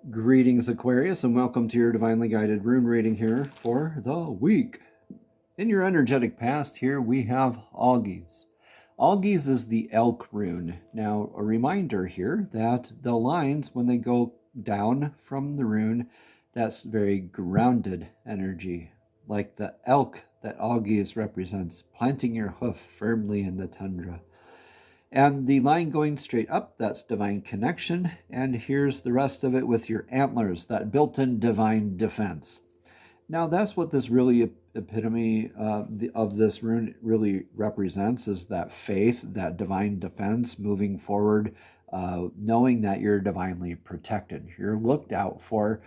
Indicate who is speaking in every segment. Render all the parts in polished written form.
Speaker 1: Greetings, Aquarius, and welcome to your divinely guided rune reading here for the week. In your energetic past, here we have August. August is the elk rune. Now, a reminder here that the lines, when they go down from the rune, that's very grounded energy, like the elk that August represents, planting your hoof firmly in the tundra. And the line going straight up, that's divine connection. And here's the rest of it with your antlers, that built-in divine defense. Now, that's what this really epitome of this rune really represents, is that faith, that divine defense, moving forward, knowing that you're divinely protected. You're looked out for.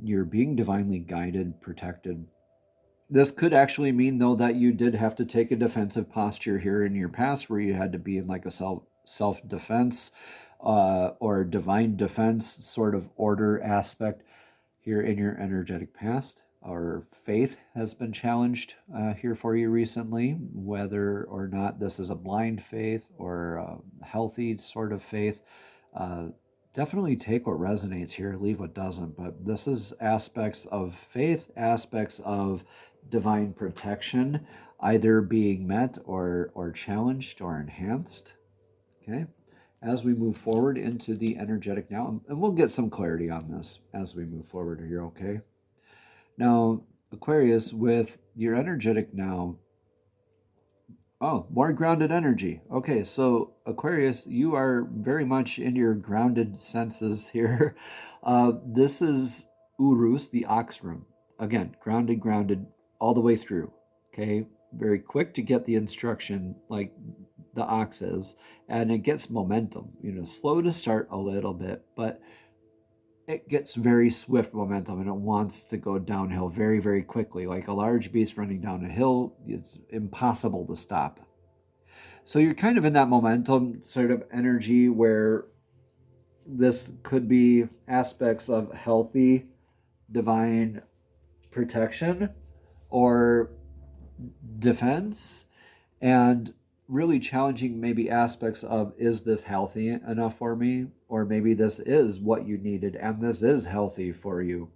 Speaker 1: You're being divinely guided, protected. This could actually mean, though, that you did have to take a defensive posture here in your past, where you had to be in like a self-defense or divine defense sort of order aspect here in your energetic past. Or faith has been challenged here for you recently, whether or not this is a blind faith or a healthy sort of faith. Definitely take what resonates here, leave what doesn't. But this is aspects of faith, aspects of divine protection, either being met or challenged or enhanced. Okay, as we move forward into the energetic now, and we'll get some clarity on this as we move forward here. Okay, now Aquarius, with your energetic now, oh, more grounded energy. Okay, so Aquarius, you are very much in your grounded senses here. This is Urus, the ox rune. Again, grounded all the way through. Okay, very quick to get the instruction like the ox is, and it gets momentum. Slow to start a little bit, but it gets very swift momentum, and it wants to go downhill very, very quickly. Like a large beast running down a hill, it's impossible to stop. So you're kind of in that momentum sort of energy where this could be aspects of healthy divine protection or defense, and really challenging maybe aspects of, is this healthy enough for me? Or maybe this is what you needed and this is healthy for you.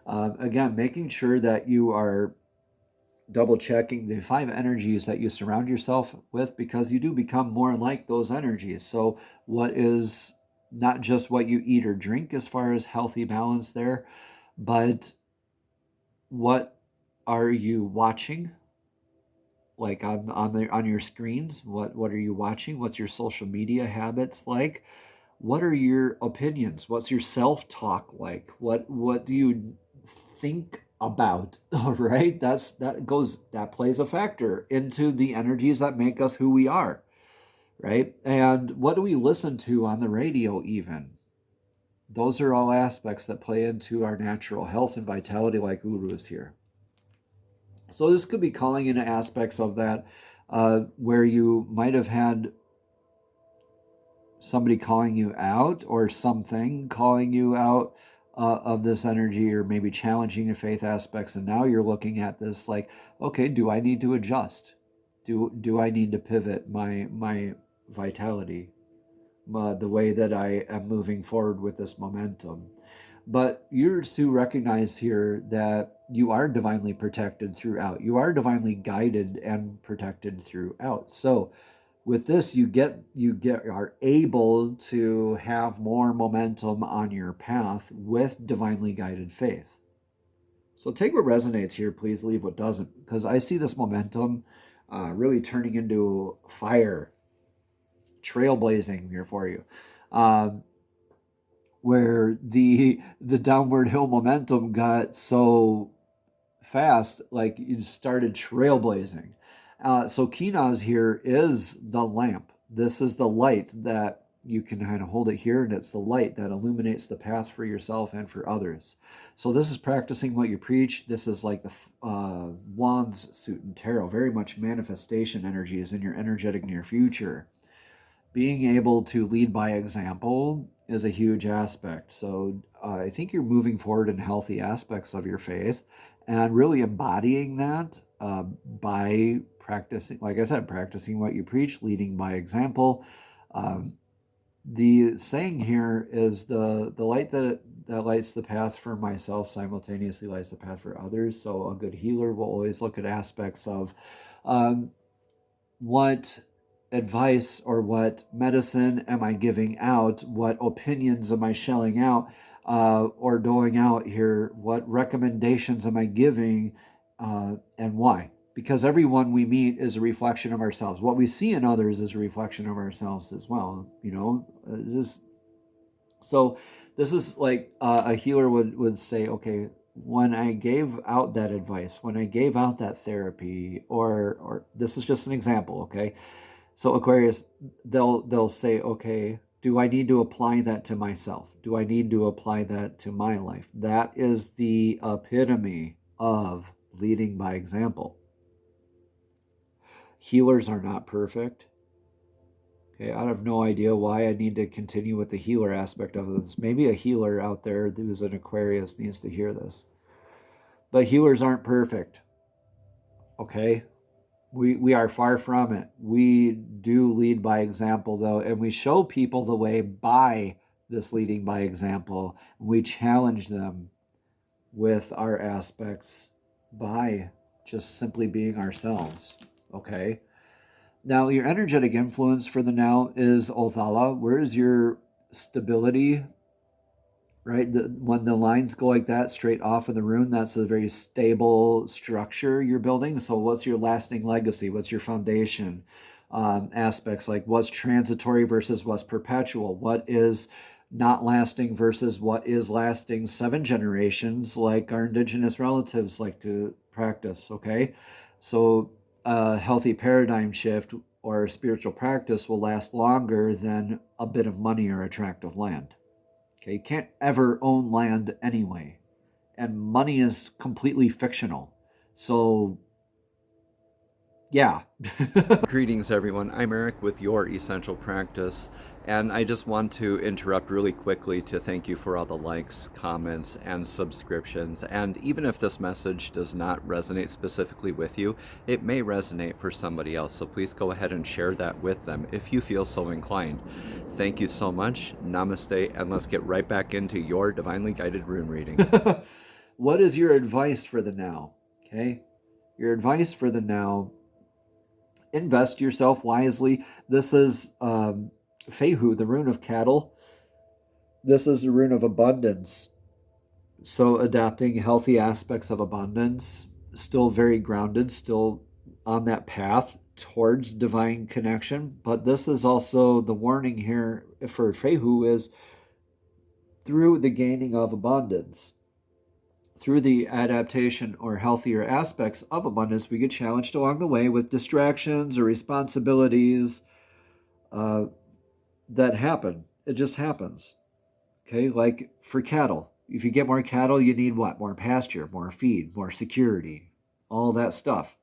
Speaker 1: Again, making sure that you are double checking the 5 energies that you surround yourself with, because you do become more like those energies. So what is not just what you eat or drink as far as healthy balance there, but what are you watching, like on your screens? What are you watching? What's your social media habits like? What are your opinions? What's your self-talk like? What do you think about? All right, that plays a factor into the energies that make us who we are, right? And what do we listen to on the radio even? Those are all aspects that play into our natural health and vitality, like Uru is here. So this could be calling into aspects of that, where you might have had somebody calling you out or something calling you out of this energy, or maybe challenging your faith aspects. And now you're looking at this like, okay, do I need to adjust? Do I need to pivot my vitality, the way that I am moving forward with this momentum? But you're to recognize here that you are divinely protected throughout. You are divinely guided and protected throughout. So with this, you are able to have more momentum on your path with divinely guided faith. So take what resonates here, please leave what doesn't, because I see this momentum really turning into fire, trailblazing here for you. Where the downward hill momentum got so fast, like you started trailblazing. So Kinaz here is the lamp. This is the light that you can kind of hold it here, and it's the light that illuminates the path for yourself and for others. So this is practicing what you preach. This is like the wands suit and tarot, very much manifestation energies in your energetic near future. Being able to lead by example is a huge aspect. So I think you're moving forward in healthy aspects of your faith and really embodying that by practicing, like I said, practicing what you preach, leading by example. The saying here is the light that that lights the path for myself simultaneously lights the path for others. So a good healer will always look at aspects of what advice or what medicine am I giving out? What opinions am I shelling out or doling out here? What recommendations am I giving and why? Because everyone we meet is a reflection of ourselves. What we see in others is a reflection of ourselves as well. So this is like a healer would say, okay, when I gave out that advice, when I gave out that therapy, or this is just an example, okay? So Aquarius, they'll say, okay, do I need to apply that to myself? Do I need to apply that to my life? That is the epitome of leading by example. Healers are not perfect. Okay, I have no idea why I need to continue with the healer aspect of this. Maybe a healer out there who's an Aquarius needs to hear this. But healers aren't perfect. Okay? We are far from it. We do lead by example, though, and we show people the way by this leading by example. We challenge them with our aspects by just simply being ourselves. Okay? Now, your energetic influence for the now is Othala. Where is your stability? Right? When the lines go like that straight off of the rune, that's a very stable structure you're building. So what's your lasting legacy? What's your foundation? Aspects like what's transitory versus what's perpetual? What is not lasting versus what is lasting 7 generations, like our indigenous relatives like to practice, okay? So a healthy paradigm shift or a spiritual practice will last longer than a bit of money or a tract of land. Okay, you can't ever own land anyway, and money is completely fictional. So, yeah. Greetings, everyone. I'm Eric with Your Essential Practice, and I just want to interrupt really quickly to thank you for all the likes, comments, and subscriptions. And even if this message does not resonate specifically with you, it may resonate for somebody else. So please go ahead and share that with them if you feel so inclined. Thank you so much. Namaste, and let's get right back into your divinely guided rune reading. What is your advice for the now? Okay, your advice for the now: invest yourself wisely. This is Fehu, the rune of cattle. This is the rune of abundance. So adapting healthy aspects of abundance, still very grounded, still on that path towards divine connection. But this is also the warning here for Fehu is through the gaining of abundance, through the adaptation or healthier aspects of abundance, we get challenged along the way with distractions or responsibilities that happen. It just happens. Okay, like for cattle. If you get more cattle, you need what? More pasture, more feed, more security, all that stuff.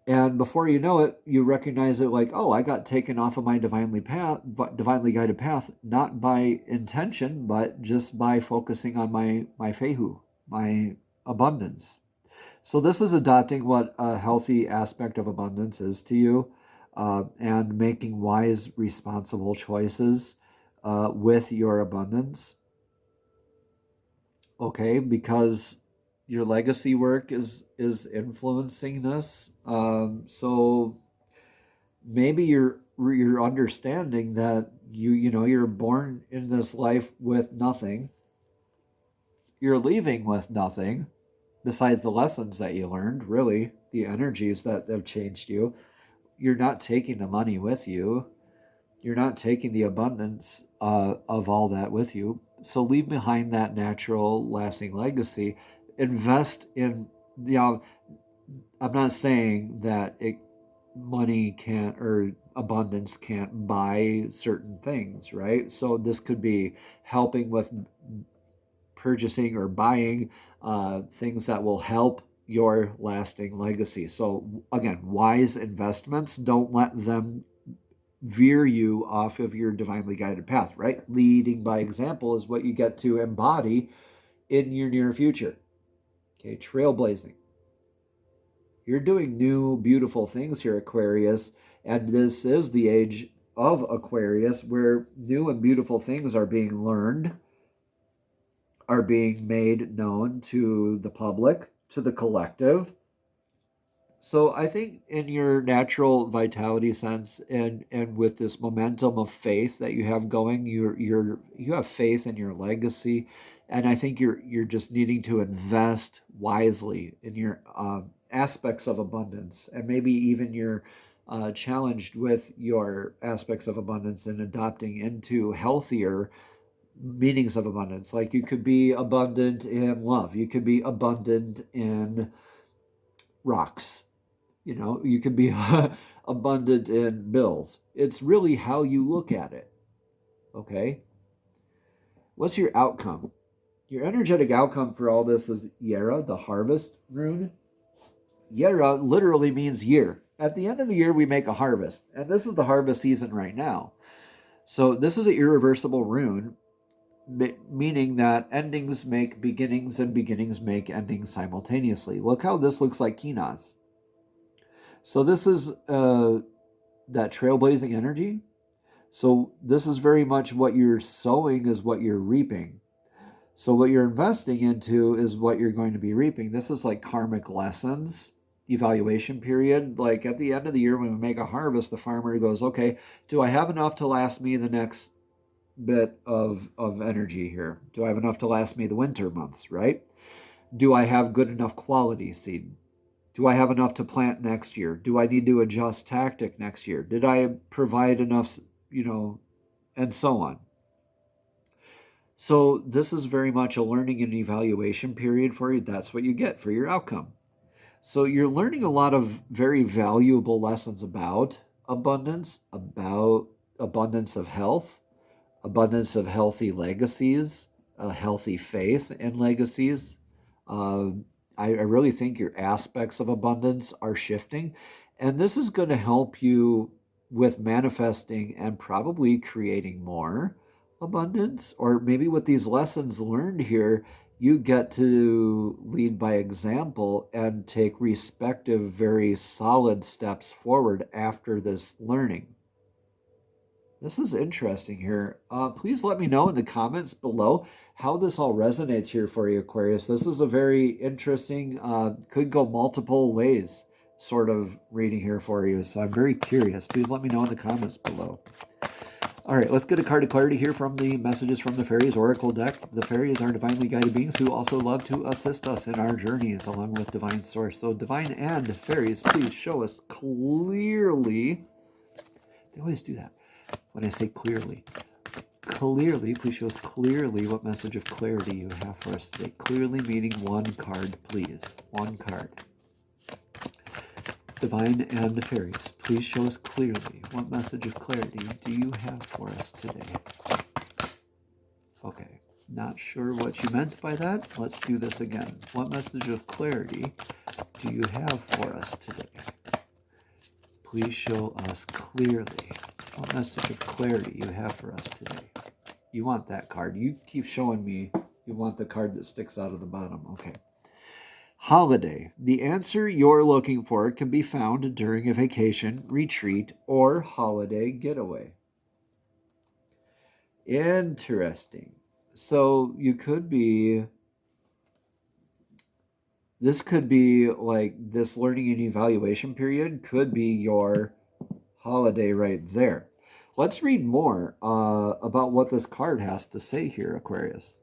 Speaker 1: And before you know it, you recognize it like, oh, I got taken off of my divinely guided path, not by intention, but just by focusing on my fehu, my abundance. So this is adopting what a healthy aspect of abundance is to you, and making wise, responsible choices with your abundance. Okay, because your legacy work is influencing this. So maybe you're understanding that you're born in this life with nothing. You're leaving with nothing besides the lessons that you learned, really, the energies that have changed you. You're not taking the money with you. You're not taking the abundance of all that with you. So leave behind that natural, lasting legacy. Invest in, I'm not saying that money can't or abundance can't buy certain things, right? So this could be helping with purchasing or buying things that will help your lasting legacy. So again, wise investments, don't let them veer you off of your divinely guided path, right? Leading by example is what you get to embody in your near future. Okay, trailblazing. You're doing new, beautiful things here, Aquarius, and this is the age of Aquarius where new and beautiful things are being learned, are being made known to the public, to the collective. So I think in your natural vitality sense and with this momentum of faith that you have going, you have faith in your legacy, and I think you're just needing to invest wisely in your aspects of abundance, and maybe even you're challenged with your aspects of abundance and adopting into healthier meanings of abundance. Like you could be abundant in love, you could be abundant in rocks, you could be abundant in bills. It's really how you look at it. Okay? What's your outcome? Your energetic outcome for all this is Yera, the harvest rune. Yera literally means year. At the end of the year, we make a harvest. And this is the harvest season right now. So this is an irreversible rune, meaning that endings make beginnings and beginnings make endings simultaneously. Look how this looks like Kinaz. So this is that trailblazing energy. So this is very much what you're sowing is what you're reaping. So what you're investing into is what you're going to be reaping. This is like karmic lessons, evaluation period. Like at the end of the year when we make a harvest, the farmer goes, okay, do I have enough to last me the next bit of energy here? Do I have enough to last me the winter months, right? Do I have good enough quality seed? Do I have enough to plant next year? Do I need to adjust tactic next year? Did I provide enough, and so on. So this is very much a learning and evaluation period for you. That's what you get for your outcome. So you're learning a lot of very valuable lessons about abundance of health, abundance of healthy legacies, healthy faith and legacies. I really think your aspects of abundance are shifting, and this is going to help you with manifesting and probably creating more abundance. Or maybe with these lessons learned here, you get to lead by example and take respective, very solid steps forward after this learning. This is interesting here. Please let me know in the comments below how this all resonates here for you, Aquarius. This is a very interesting, could go multiple ways sort of reading here for you. So I'm very curious. Please let me know in the comments below. All right, let's get a card of clarity here from the Messages from the Fairies Oracle deck. The fairies are divinely guided beings who also love to assist us in our journeys along with Divine Source. So divine and fairies, please show us clearly. They always do that. When I say clearly, please show us clearly what message of clarity you have for us today. Clearly meaning one card, please. One card. Divine and fairies, please show us clearly what message of clarity do you have for us today. Okay, not sure what you meant by that. Let's do this again. What message of clarity do you have for us today? Please show us clearly what message of clarity you have for us today. You want that card. You keep showing me you want the card that sticks out of the bottom. Okay. Holiday. The answer you're looking for can be found during a vacation, retreat, or holiday getaway. Interesting. So you could be... This could be like this learning and evaluation period could be your holiday right there. Let's read more about what this card has to say here, Aquarius.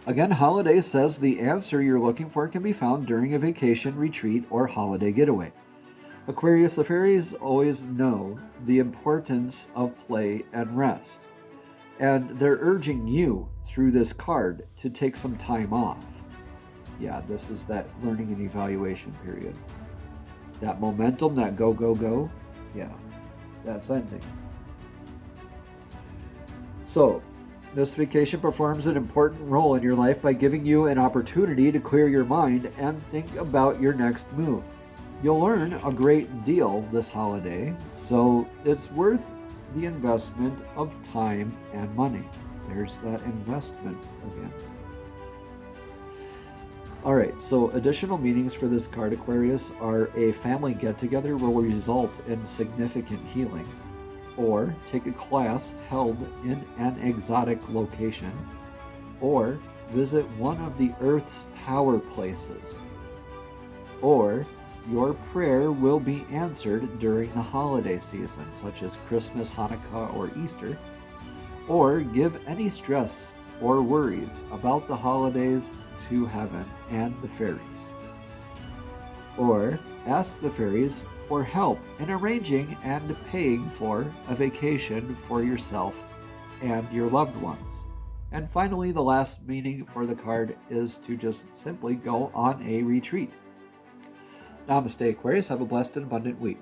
Speaker 1: Again, holiday says the answer you're looking for can be found during a vacation, retreat, or holiday getaway. Aquarius, the fairies always know the importance of play and rest, and they're urging you through this card to take some time off. Yeah, this is that learning and evaluation period. That momentum, that go, go, go, yeah, that's ending. So, this vacation performs an important role in your life by giving you an opportunity to clear your mind and think about your next move. You'll learn a great deal this holiday, so it's worth the investment of time and money. There's that investment again. All right, so additional meanings for this card, Aquarius, are a family get-together will result in significant healing, or take a class held in an exotic location, or visit one of the Earth's power places, or your prayer will be answered during the holiday season, such as Christmas, Hanukkah, or Easter, or give any stress or worries about the holidays to heaven and the fairies, or ask the fairies for help in arranging and paying for a vacation for yourself and your loved ones. And finally, the last meaning for the card is to just simply go on a retreat. Namaste, Aquarius. Have a blessed and abundant week.